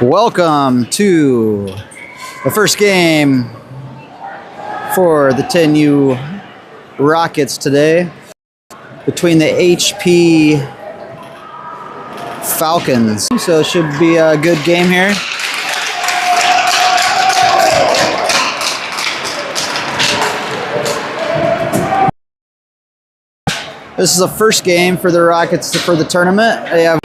Welcome to the first game for the 10U Rockets today between the HP Falcons. So it should be a good game here. This is the first game for the Rockets for the tournament.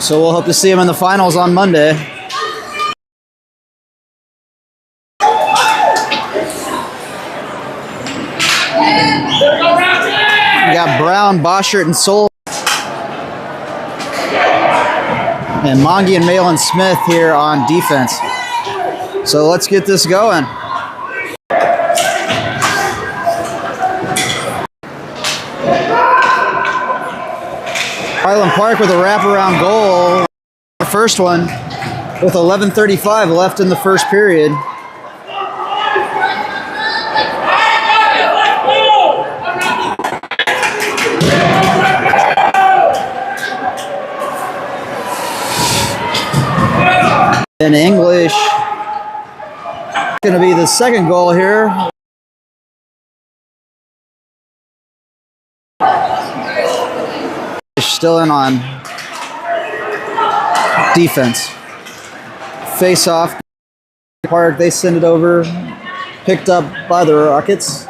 So we'll hope to see them in the finals on Monday. We got Brown, Boschert, and Soul. And Mongie and Malin Smith here on defense. So let's get this going. Highland Park with a wraparound goal. The first one with 11:35 left in the first period. In English, going to be the second goal here. Still in on defense. Face off. Park, they send it over. Picked up by the Rockets.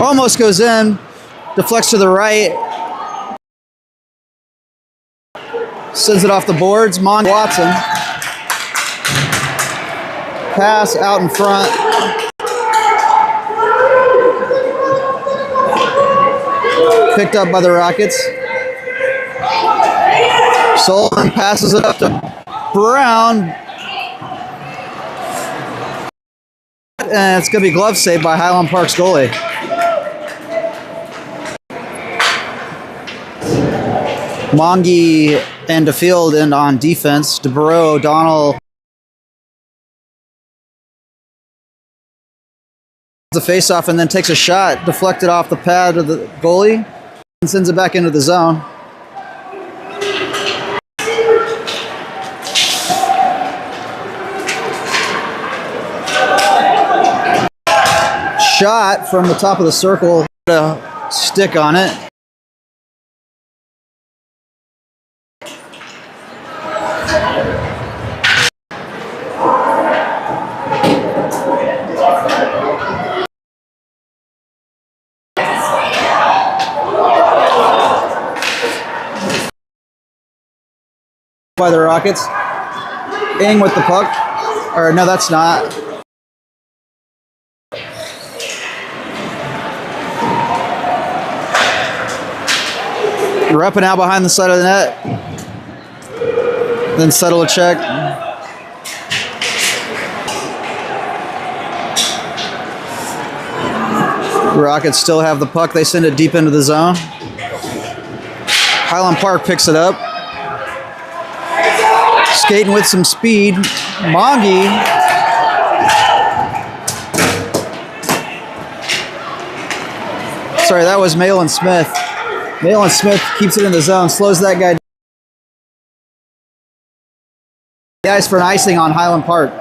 Almost goes in, deflects to the right, sends it off the boards. Watson, pass out in front. Picked up by the Rockets. Sullivan passes it up to Brown. And it's going to be glove saved by Highland Park's goalie. Mongie and DeField end on defense. DeBarreau, O'Donnell. The face-off and then takes a shot, deflected off the pad of the goalie, and sends it back into the zone. Shot from the top of the circle, a stick on it. By the Rockets. Ing with the puck. Or no, that's not. We're up and out behind the side of the net. Then settle a check. The Rockets still have the puck. They send it deep into the zone. Highland Park picks it up. Skating with some speed. Mongie. Sorry, that was Malin Smith. Malin Smith keeps it in the zone, slows that guy down. The ice for an icing on Highland Park.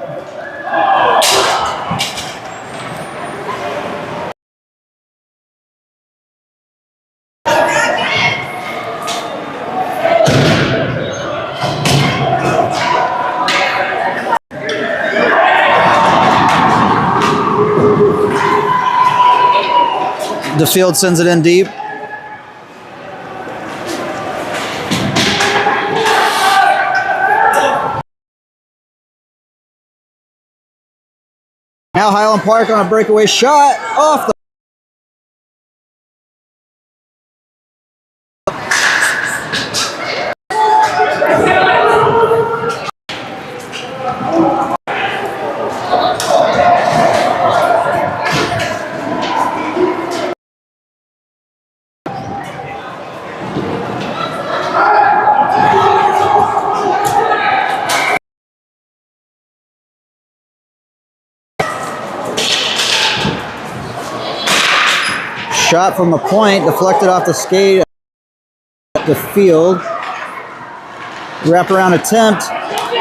The field sends it in deep. Now Highland Park on a breakaway shot off the shot from the point, deflected off the skate at the field. Wraparound attempt,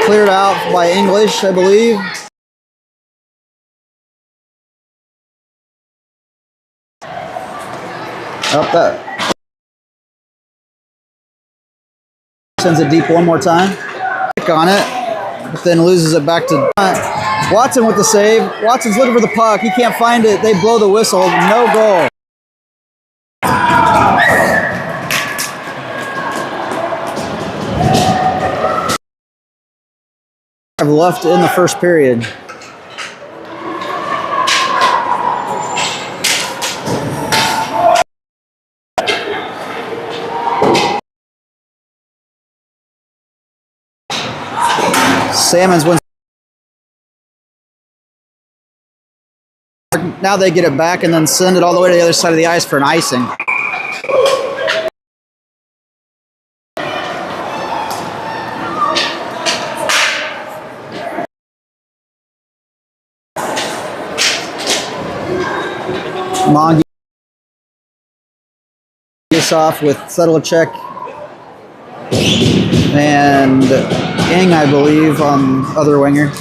cleared out by English, I believe. Up that. Sends it deep one more time. Kick on it, but then loses it back to Watson with the save. Watson's looking for the puck. He can't find it. They blow the whistle. No goal. I've left in the first period. Salmons wins. Now they get it back and then send it all the way to the other side of the ice for an icing. Mongy face off with Sedlicek and Ing, I believe, on other winger.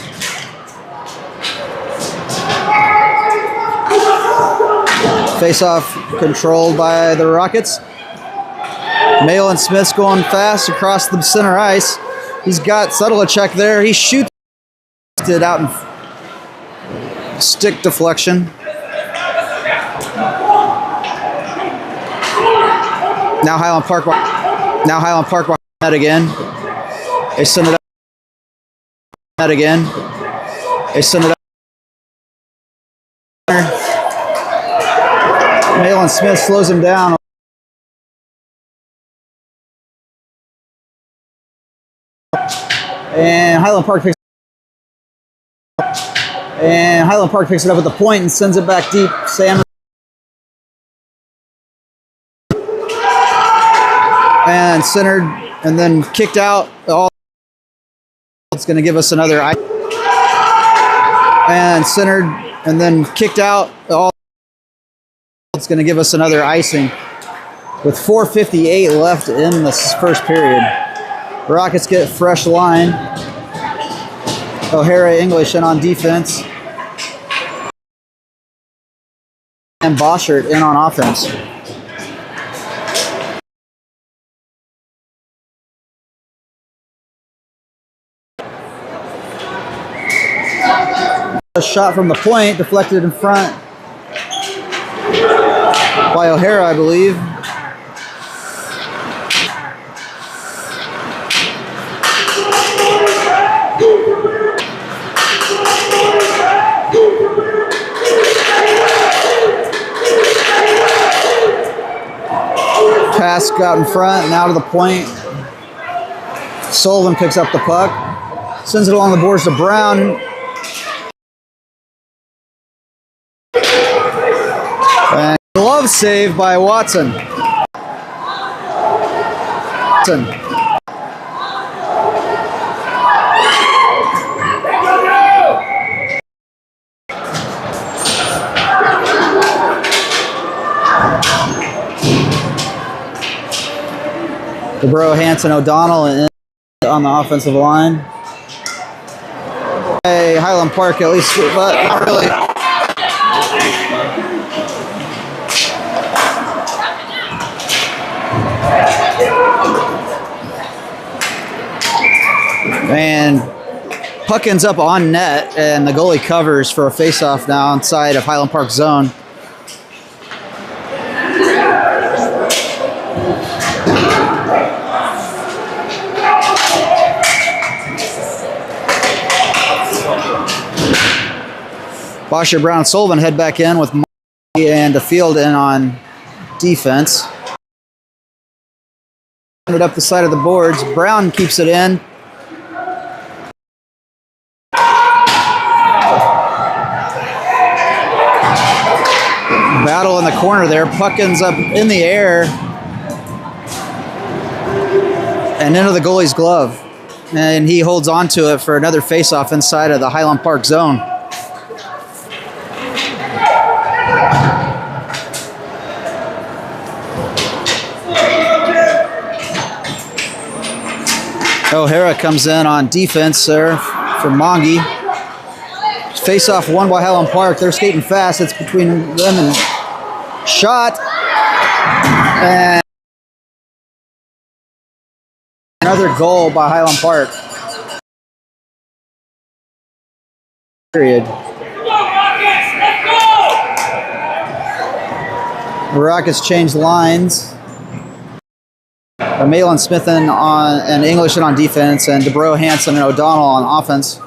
Face off controlled by the Rockets. Mayo and Smith's going fast across the center ice. He's got Sedlicek there. He shoots it out in stick deflection. Now Highland Park net again. They send it up net again. They send it up. Malin Smith slows him down. And Highland Park picks it up at the point and sends it back deep. Sam and centered and then kicked out. It's going to give us another and centered and then kicked out. It's going to give us another icing with 4:58 left in this first period. Rockets get fresh line. O'Hara, English in on defense. And Boschert in on offense. A shot from the point, deflected in front by O'Hara, I believe. Pass got in front and out of the point. Sullivan picks up the puck, sends it along the boards to Brown. And glove save by Watson. DeBro, Hanson, O'Donnell on the offensive line. Hey, Highland Park at least, but not really. And puck ends up on net, and the goalie covers for a face-off now inside of Highland Park zone. Bosher, Brown, and Sullivan head back in with Monty and the field in on defense. It up the side of the boards. Brown keeps it in. Battle in the corner there. Puck ends up in the air and into the goalie's glove. And he holds on to it for another face-off inside of the Highland Park zone. O'Hara comes in on defense there for Mongy. Face-off won by Highland Park. They're skating fast. It's between them and shot. And another goal by Highland Park. Period. The Rockets change lines. Malin Smith and English on defense, and DeBro, Hansen, and O'Donnell on offense.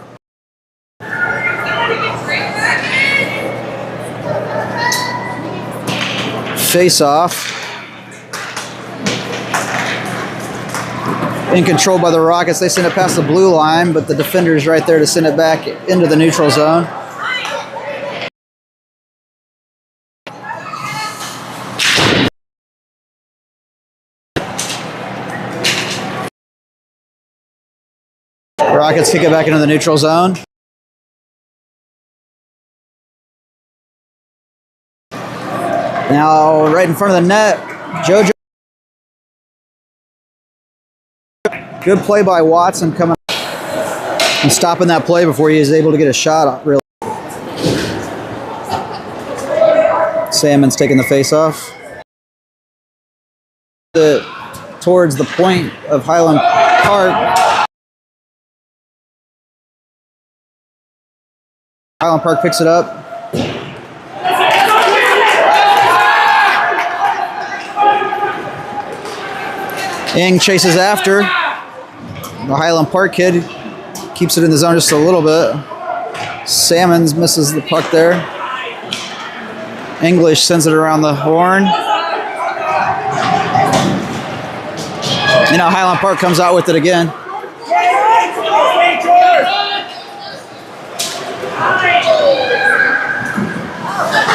Face off. In control by the Rockets. They send it past the blue line, but the defender's right there to send it back into the neutral zone. Rockets kick it back into the neutral zone. Now, right in front of the net, JoJo. Good play by Watson coming and stopping that play before he is able to get a shot off, really. Salmon's taking the face off. Towards the point of Highland Park. Highland Park picks it up. Ing chases after. The Highland Park kid keeps it in the zone just a little bit. Salmons misses the puck there. English sends it around the horn. And now Highland Park comes out with it again.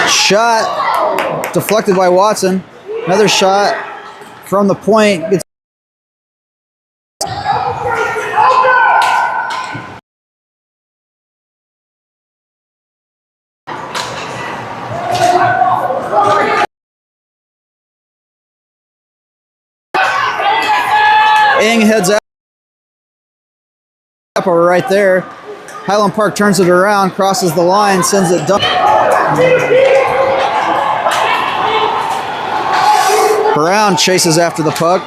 Shot deflected by Watson. Another shot from the point. Gets Ing heads out over right there. Highland Park turns it around, crosses the line, sends it down. Brown chases after the puck.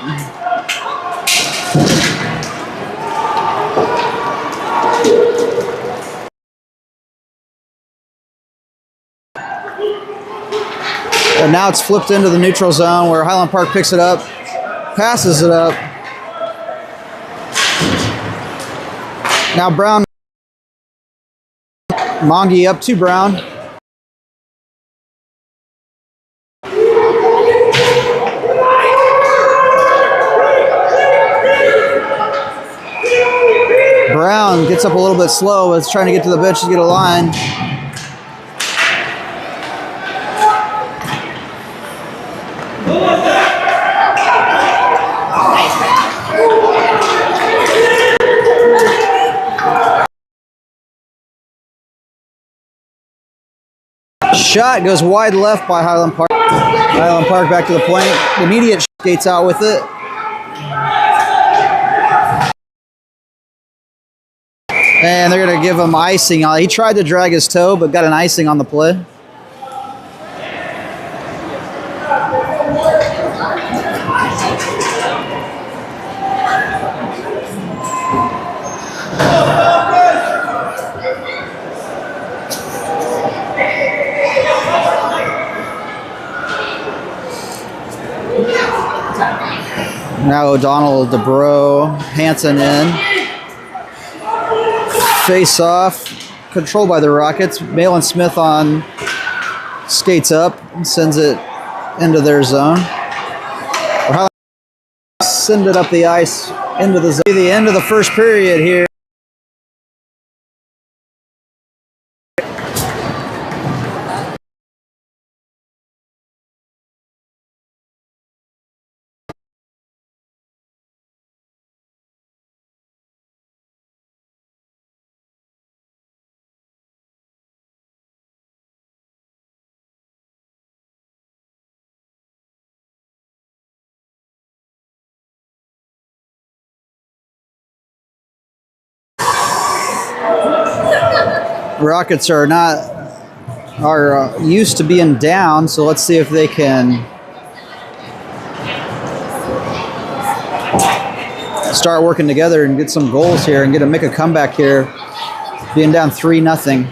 And now it's flipped into the neutral zone where Highland Park picks it up, passes it up. Now Brown, Mongy up to Brown. Brown gets up a little bit slow, but is trying to get to the bench to get a line. Shot goes wide left by Highland Park. Highland Park back to the point. Immediate skates out with it. And they're going to give him icing. He tried to drag his toe, but got an icing on the play. Now O'Donnell, DeBro, Hansen in. Face off. controlled by the Rockets. Malin Smith on skates up and sends it into their zone. Send it up the ice into the zone. The end of the first period here. Rockets are used to being down, so let's see if they can start working together and get some goals here and make a comeback here, being down 3-0.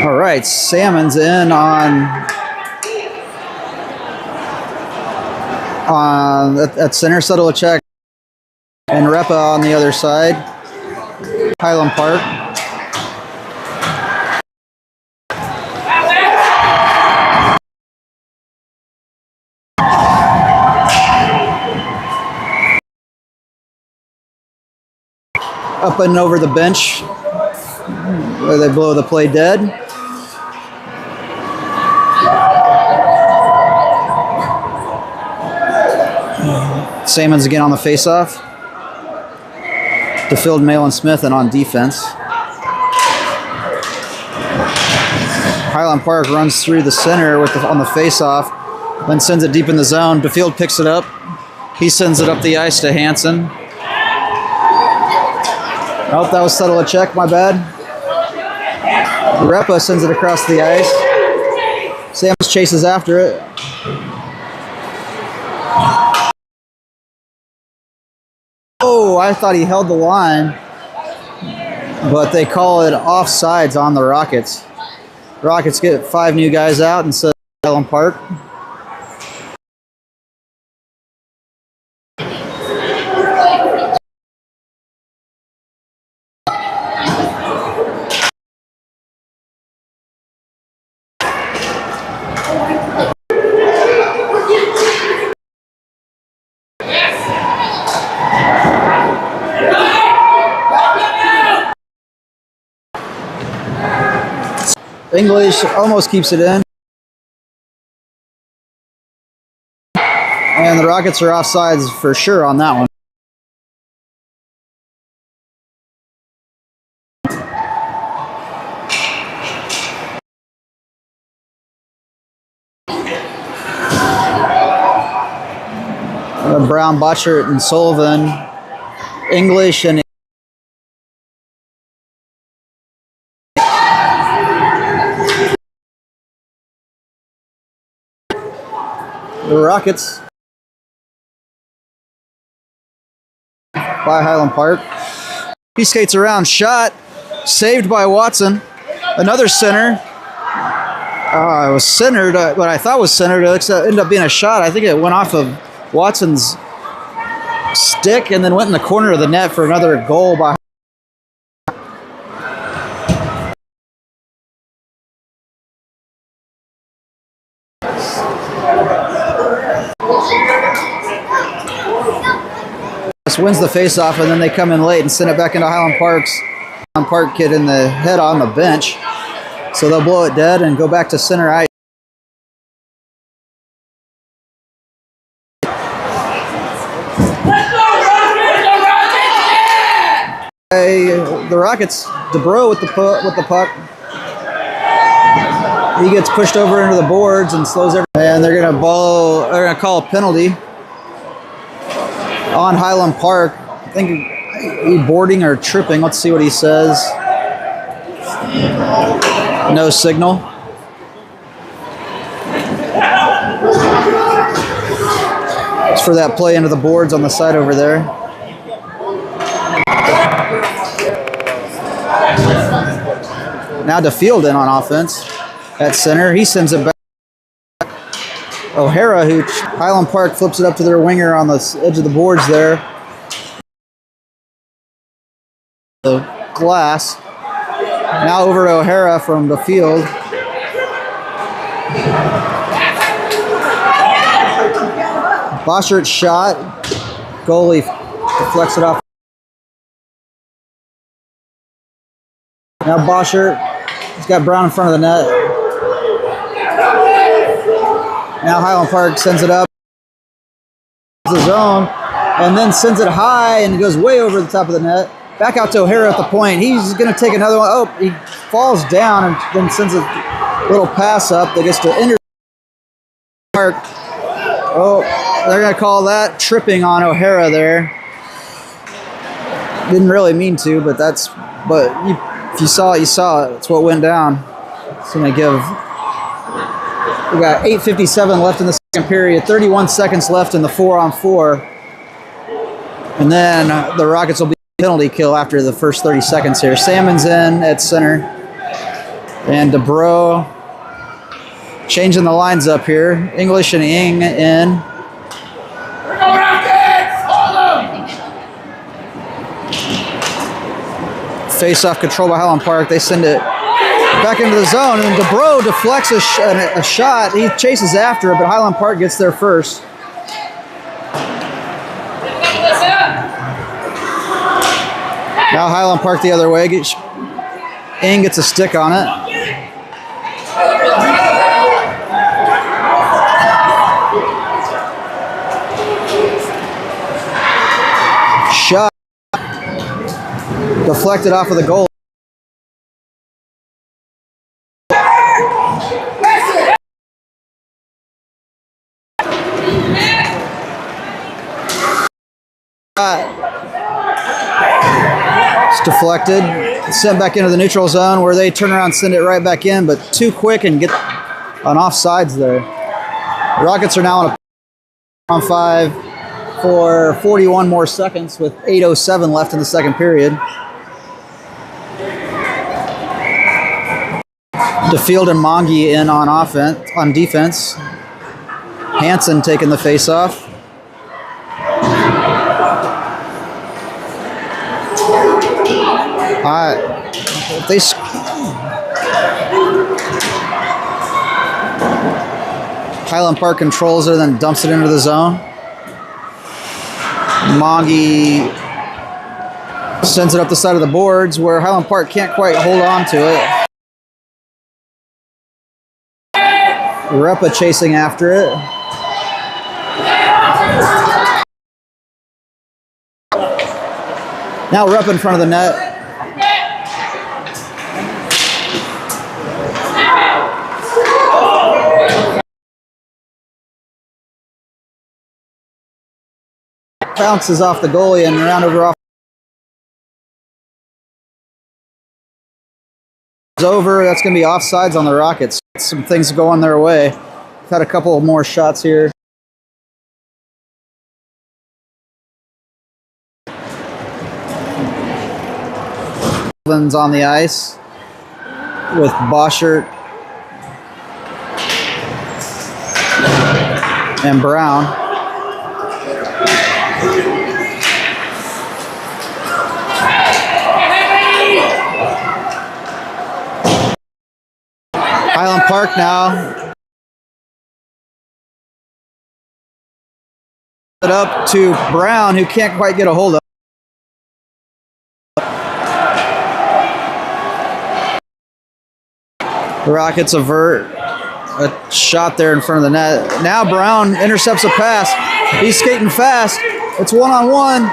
All right, Salmon's in on at center, settle a check, and Repa on the other side. Highland Park. Up and over the bench where they blow the play dead. Salmon's again on the face-off. Defilled Malin Smith and on defense. Highland Park runs through the center on the face-off, then sends it deep in the zone. DeField picks it up. He sends it up the ice to Hansen. Oh, that was settle a check, my bad. Repa sends it across the ice. Sams chases after it. Oh, I thought he held the line, but they call it offsides on the Rockets. Rockets get 5 new guys out instead of Highland Park. English almost keeps it in. And the Rockets are offsides for sure on that one. Brown, Botchert, and Sullivan. English and the Rockets by Highland Park. He skates around, shot, saved by Watson. Another center. It was centered, what I thought was centered. It ended up being a shot. I think it went off of Watson's stick and then went in the corner of the net for another goal by wins the face-off, and then they come in late and send it back into Highland Park's. Highland Park kid in the head on the bench. So they'll blow it dead and go back to center ice. The Rockets, DeBro with the puck. He gets pushed over into the boards and slows everything. And they're gonna call a penalty on Highland Park. I think he boarding or tripping. Let's see what he says. No signal. It's for that play into the boards on the side over there. Now DeField in on offense at center. He sends it back. O'Hara, who Highland Park flips it up to their winger on the edge of the boards there. The glass. Now over to O'Hara from the field. Boschert shot. Goalie deflects it off. Now Boschert. He's got Brown in front of the net. Now Highland Park sends it up. The zone. And then sends it high and goes way over the top of the net. Back out to O'Hara at the point. He's going to take another one. Oh, he falls down and then sends a little pass up that gets to enter Park. Oh, they're going to call that tripping on O'Hara there. Didn't really mean to, but if you saw it, you saw it. That's what went down. It's going to give. We got 8:57 left in the second period. 31 seconds left in the 4-on-4, and then the Rockets will be penalty kill after the first 30 seconds here. Salmon's in at center. And DeBro changing the lines up here. English and Ing in. Face-off control by Highland Park. They send it back into the zone, and DeBro deflects a shot. He chases after it, but Highland Park gets there first. Now Highland Park the other way. Ing gets a stick on it. Shot. Deflected off of the goal. It's deflected. It's sent back into the neutral zone where they turn around and send it right back in, but too quick and get on offsides there. The Rockets are now on 5 for 41 more seconds with 8:07 left in the second period. DeField and Mongi in on defense. Hansen taking the face-off. Highland Park controls it and then dumps it into the zone. Mongi sends it up the side of the boards where Highland Park can't quite hold on to it. Repa chasing after it. Now Repa in front of the net. Bounces off the goalie and around over off. It's over. That's going to be offsides on the Rockets. Some things going their way. We've had a couple more shots here. Evans on the ice with Boschert and Brown. Highland Park now. It up to Brown, who can't quite get a hold of it. The Rockets avert a shot there in front of the net. Now Brown intercepts a pass. He's skating fast. It's one-on-one.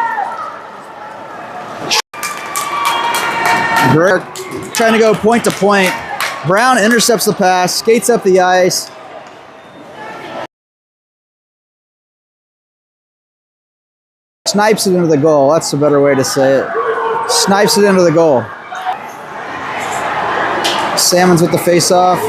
Greg trying to go point to point. Brown intercepts the pass, skates up the ice. Snipes it into the goal. That's the better way to say it. Snipes it into the goal. Salmon's with the face-off.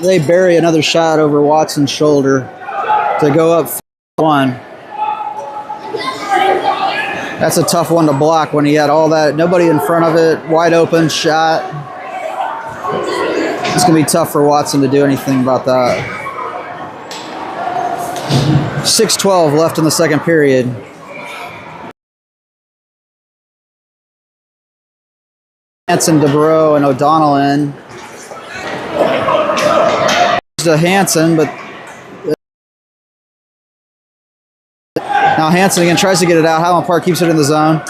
they bury another shot over Watson's shoulder to go up 1. That's a tough one to block when he had all that, nobody in front of it, wide open shot. It's going to be tough for Watson to do anything about that. 6:12 left in the second period. Hansen, DeBro, and O'Donnell in. To Hansen, but now Hansen again tries to get it out. Highland Park keeps it in the zone.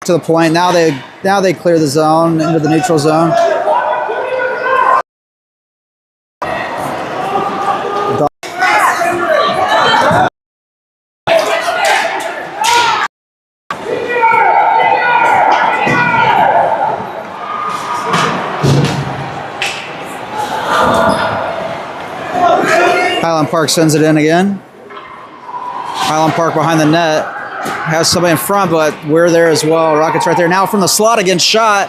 To the point. Now they clear the zone into the neutral zone. Highland Park sends it in again. Highland Park behind the net. Has somebody in front, but we're there as well. Rockets right there. Now from the slot again, shot.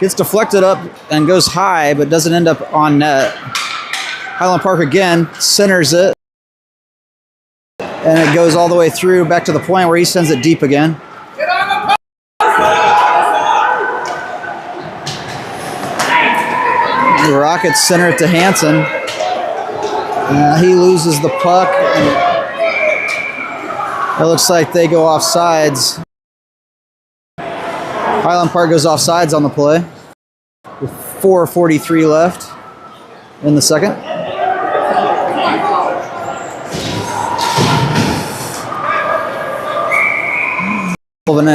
Gets deflected up and goes high, but doesn't end up on net. Highland Park again, centers it. And it goes all the way through, back to the point where he sends it deep again. The Rockets center it to Hansen. He loses the puck. It looks like they go off sides. Highland Park goes off sides on the play with 4:43 left in the second.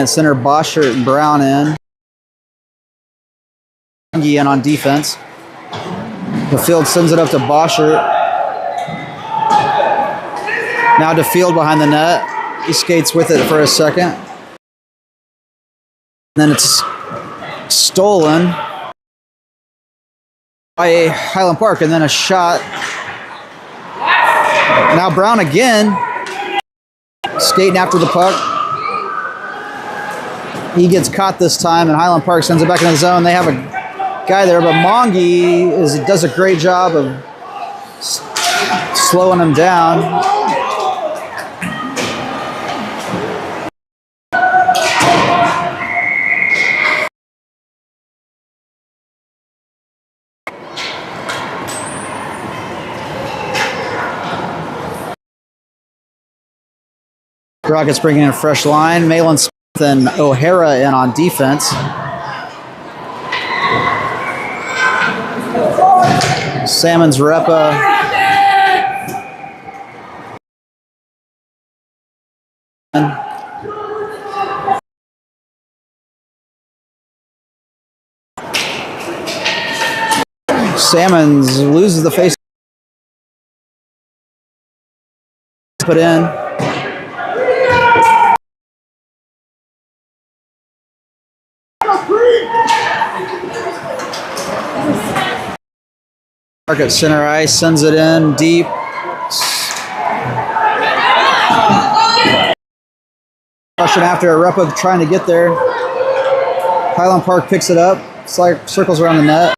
Center Boschert and Brown in. In on defense. The field sends it up to Boschert. Now to Field behind the net. He skates with it for a second. Then it's stolen by Highland Park, and then a shot. Now Brown again, skating after the puck. He gets caught this time, and Highland Park sends it back into the zone. They have a guy there, but Mongi does a great job of slowing him down. Rockets bringing in a fresh line. Malin Smith and O'Hara in on defense. Salmon's Repa. Salmons loses the face. Put in. Park at center ice, sends it in deep. Rushing after a Repa trying to get there. Highland Park picks it up, circles around the net.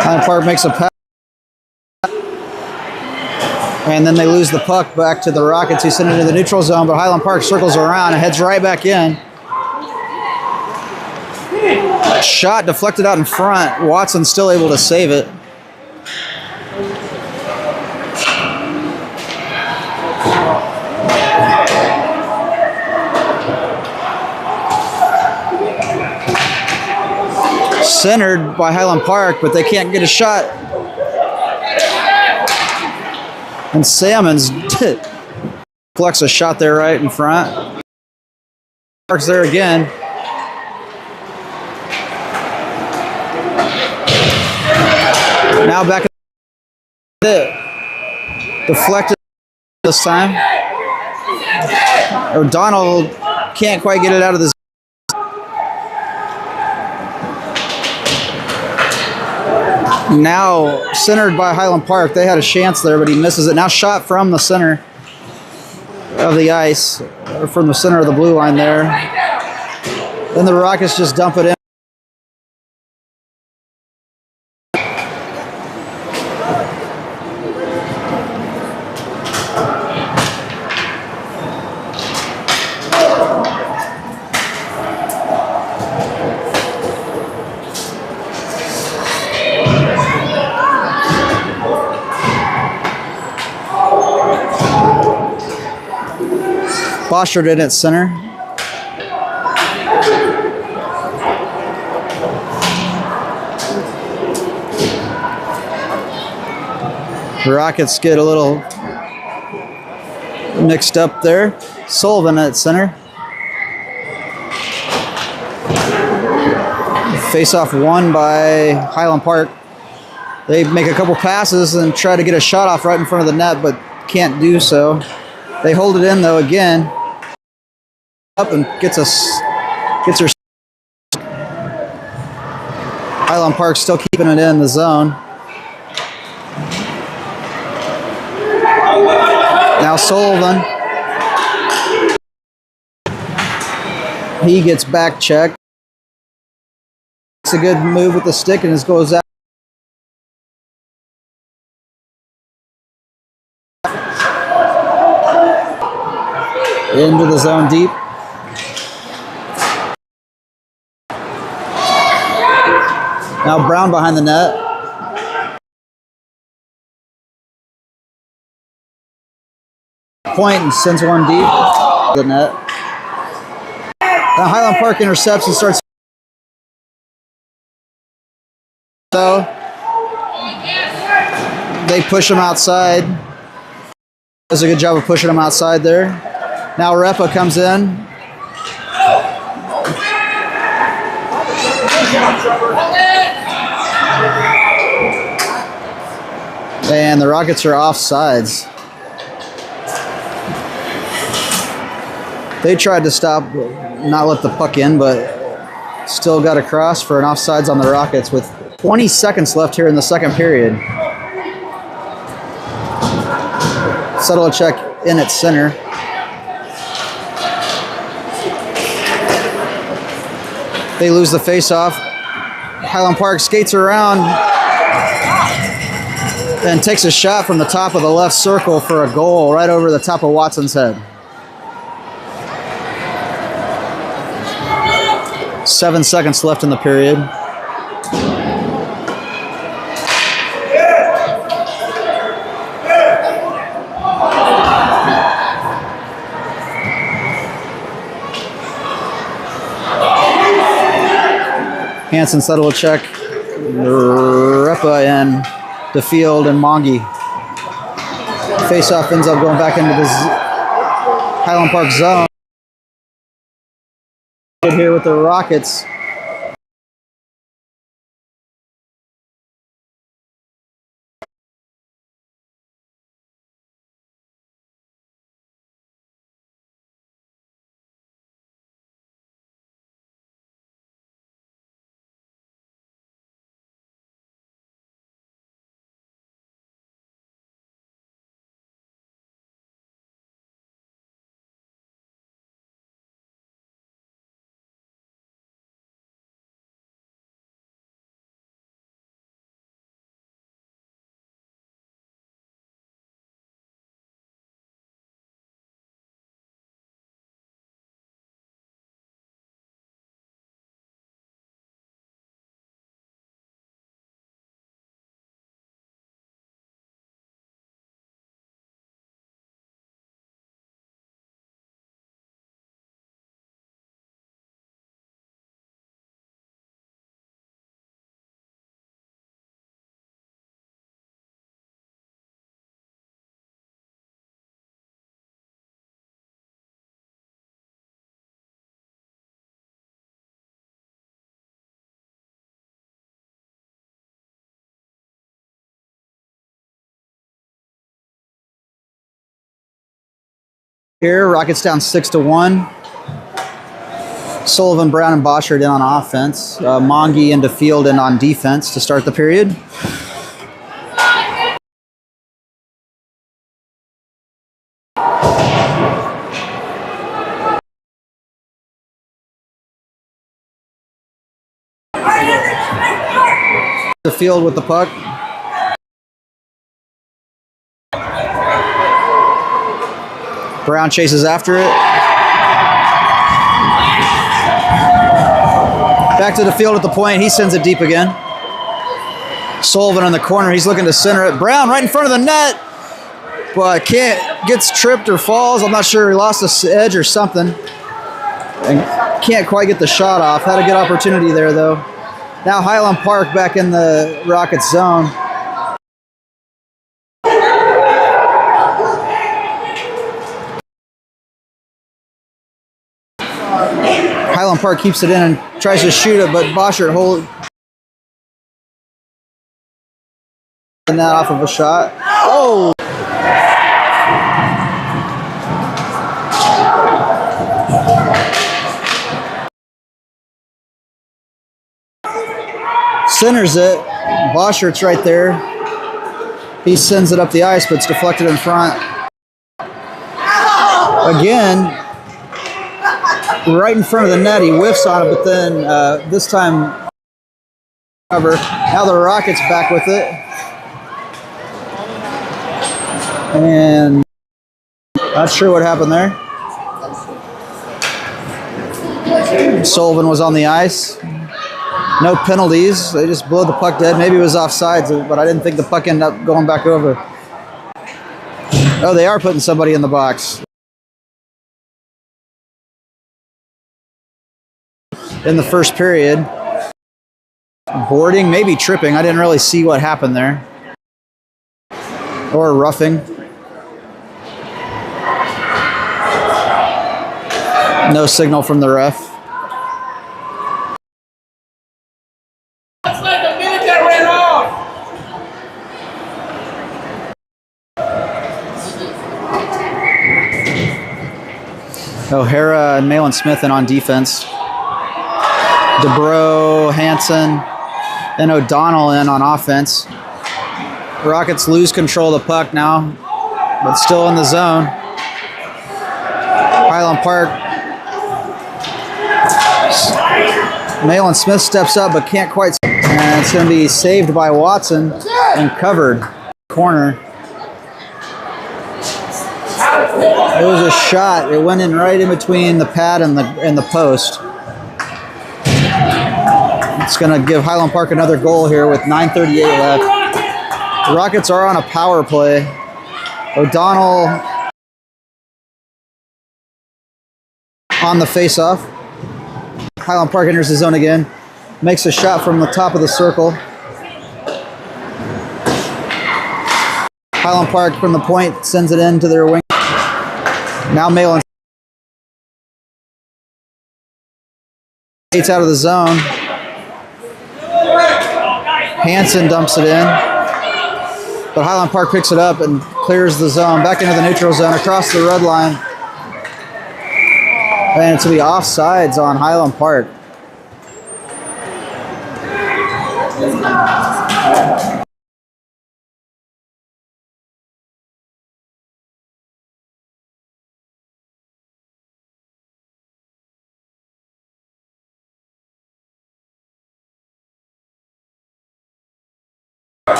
Highland Park makes a pass. And then they lose the puck back to the Rockets, who send it into the neutral zone, but Highland Park circles around and heads right back in. Shot deflected out in front. Watson's still able to save it. Centered by Highland Park, but they can't get a shot. And Salmons deflects a shot there right in front. Park's there again. Now back at it. Deflected this time. O'Donnell can't quite get it out of the zone. Now centered by Highland Park. They had a chance there, but he misses it. Now shot from the center of the ice, or from the center of the blue line there. Then the Rockets just dump it in. Postured in at center. The Rockets get a little mixed up there. Sullivan at center. Face-off won by Highland Park. They make a couple passes and try to get a shot off right in front of the net, but can't do so. They hold it in though again. Up and gets her. Highland Park still keeping it in the zone. Now Sullivan. He gets back checked. It's a good move with the stick and it goes out. Into the zone deep. Now Brown behind the net. Point and sends one deep. The net. Now Highland Park intercepts and starts. So they push him outside. Does a good job of pushing him outside there. Now Repa comes in. And the Rockets are offsides. They tried to stop, not let the puck in, but still got across for an offsides on the Rockets with 20 seconds left here in the second period. Settle a check in at center. They lose the face-off. Highland Park skates around and takes a shot from the top of the left circle for a goal right over the top of Watson's head. 7 seconds left in the period. Hansen settle a check. Repa and DeField and Mongi. Face-off ends up going back into the Highland Park zone. Here with the Rockets. Here, Rockets down 6-1. Sullivan, Brown, and Boschard in on offense. Mongi and DeField in on defense to start the period. DeField with the puck. Brown chases after it. Back to the field at the point. He sends it deep again. Sullivan in the corner. He's looking to center it. Brown right in front of the net. but gets tripped or falls. I'm not sure, he lost his edge or something, and can't quite get the shot off. Had a good opportunity there though. Now Highland Park back in the Rockets zone. Highland Park keeps it in and tries to shoot it, but Boschert holds that off of a shot. Oh! Centers it. Boschert's right there. He sends it up the ice, but it's deflected in front. Again, right in front of the net, he whiffs on it, but then this time cover. Now the Rockets back with it. And not sure what happened there. Sullivan was on the ice. No penalties. They just blew the puck dead. Maybe it was offsides, but I didn't think the puck ended up going back over. Oh, they are putting somebody in the box. In the first period. Boarding, maybe tripping. I didn't really see what happened there. Or roughing. No signal from the ref. O'Hara and Malin Smith in on defense. DeBro, Hansen, and O'Donnell in on offense. Rockets lose control of the puck now, but still in the zone. Highland Park. Malin Smith steps up, but can't quite. And it's going to be saved by Watson and covered. Corner. It was a shot. It went in right in between the pad and the post. It's going to give Highland Park another goal here with 9:38 left. The Rockets are on a power play. O'Donnell on the face-off. Highland Park enters the zone again. Makes a shot from the top of the circle. Highland Park from the point sends it into their wing. Now Malin gets out of the zone. Hansen dumps it in. But Highland Park picks it up and clears the zone. Back into the neutral zone, across the red line. And it's going to be offsides on Highland Park.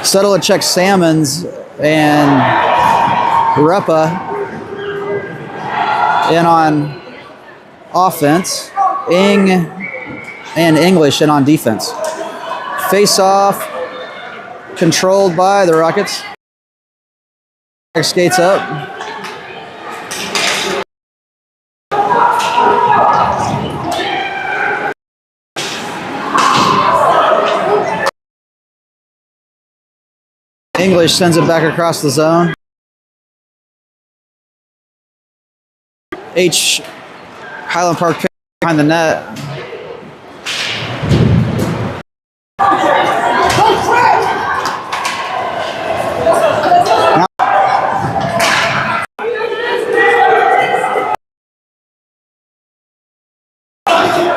Sedlicek, Salmons, and Repa in on offense. Ing and English in on defense. Face-off controlled by the Rockets. Skates up. English sends it back across the zone. Highland Park behind the net.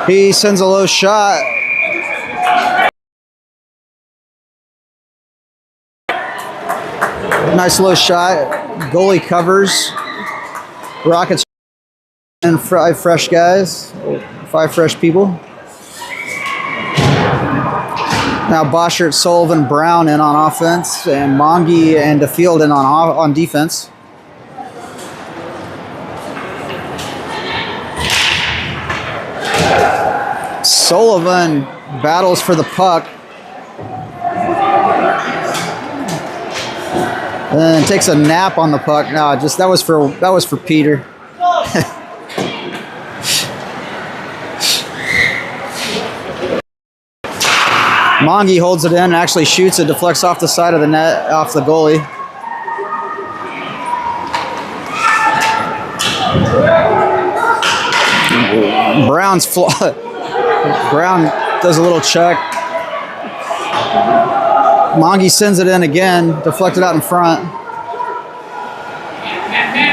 He sends a low shot. Nice low shot. Goalie covers. Rockets and 5 fresh guys. 5 fresh people. Now Boschert, Sullivan, Brown in on offense, and Mongi and DeField in on defense. Sullivan battles for the puck. And then takes a nap on the puck. No, just that was for Peter. Mongi holds it in and actually shoots it, deflects off the side of the net, off the goalie. Brown does a little check. Mongi sends it in again, deflected out in front.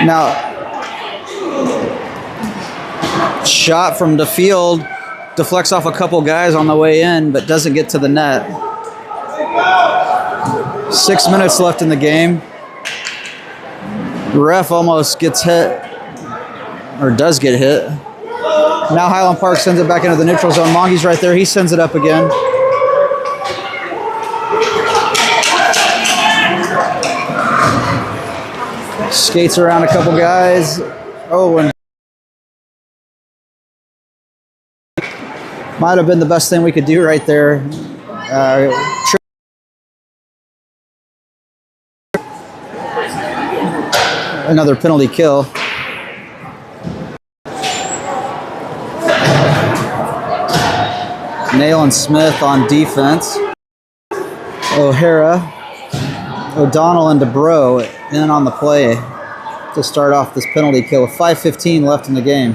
Now, shot from the field, deflects off a couple guys on the way in, but doesn't get to the net. 6 minutes left in the game. The ref almost gets hit, or does get hit. Now Highland Park sends it back into the neutral zone. Mongi's right there. He sends it up again. Skates around a couple guys. Oh, and might have been the best thing we could do right there. Another penalty kill. Nail and Smith on defense. O'Hara, O'Donnell, and DeBro in on the play to start off this penalty kill with 5:15 left in the game.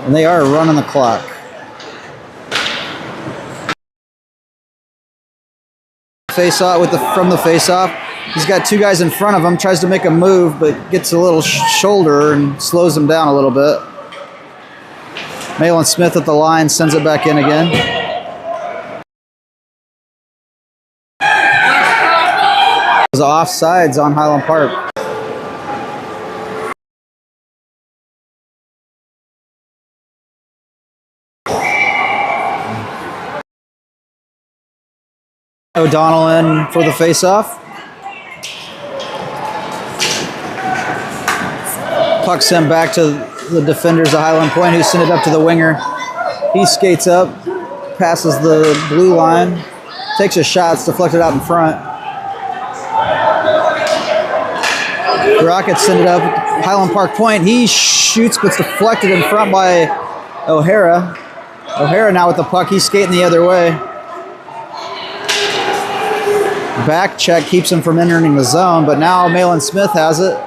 And they are running the clock. Face-off from the face-off. He's got two guys in front of him, tries to make a move, but gets a little shoulder and slows him down a little bit. Malin Smith at the line, sends it back in again. It was offsides on Highland Park. O'Donnell in for the face-off. Puck sent back to the defenders of Highland Point, who sent it up to the winger. He skates up, passes the blue line, takes a shot, it's deflected out in front. The Rockets send it up Highland Park Point. He shoots, but it's deflected in front by O'Hara. O'Hara now with the puck. He's skating the other way. Back check keeps him from entering the zone, but now Malin Smith has it.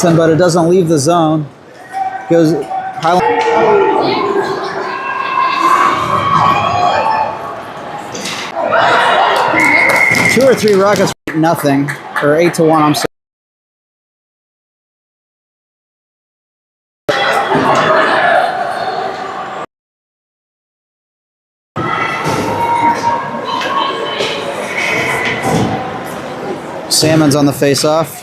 But it doesn't leave the zone. Goes Highland. 2 or 3 Rockets, nothing, or 8-1. I'm sorry. Salmon's on the face-off.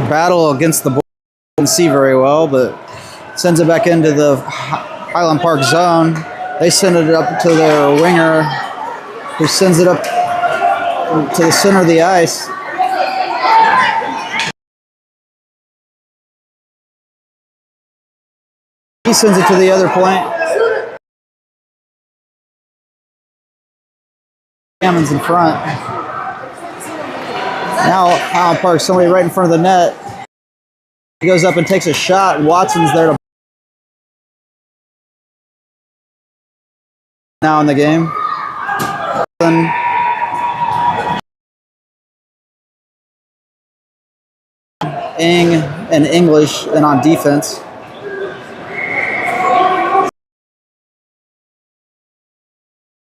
Battle against the ball, can see very well, but sends it back into the Highland Park zone. They send it up to their winger, who sends it up to the center of the ice. He sends it to the other point. Hammond's in front. Now Highland Park, somebody right in front of the net. He goes up and takes a shot. Watson's there to now in the game. Ing and English and on defense.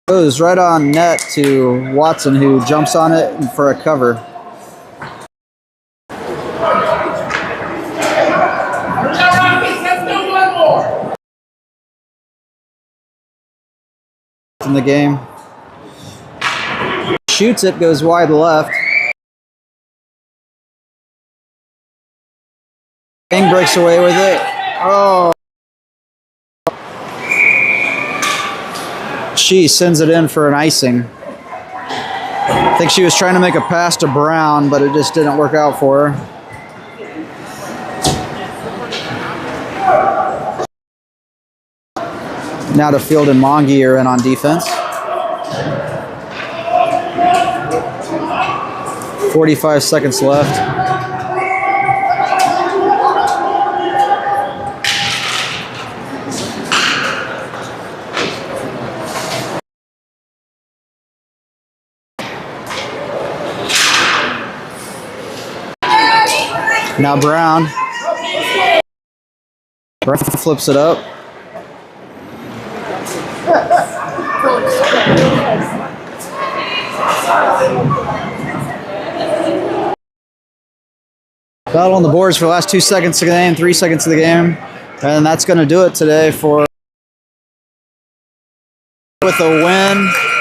Goes right on net to Watson, who jumps on it for a cover. In the game. Shoots it, goes wide left. King breaks away with it. Oh. She sends it in for an icing. I think she was trying to make a pass to Brown, but it just didn't work out for her. Now to Field and Mongie are in on defense. 45 seconds left. Now Brown. Brown flips it up. Battle on the boards for the last 2 seconds of the game, 3 seconds of the game. And that's going to do it today for with a win.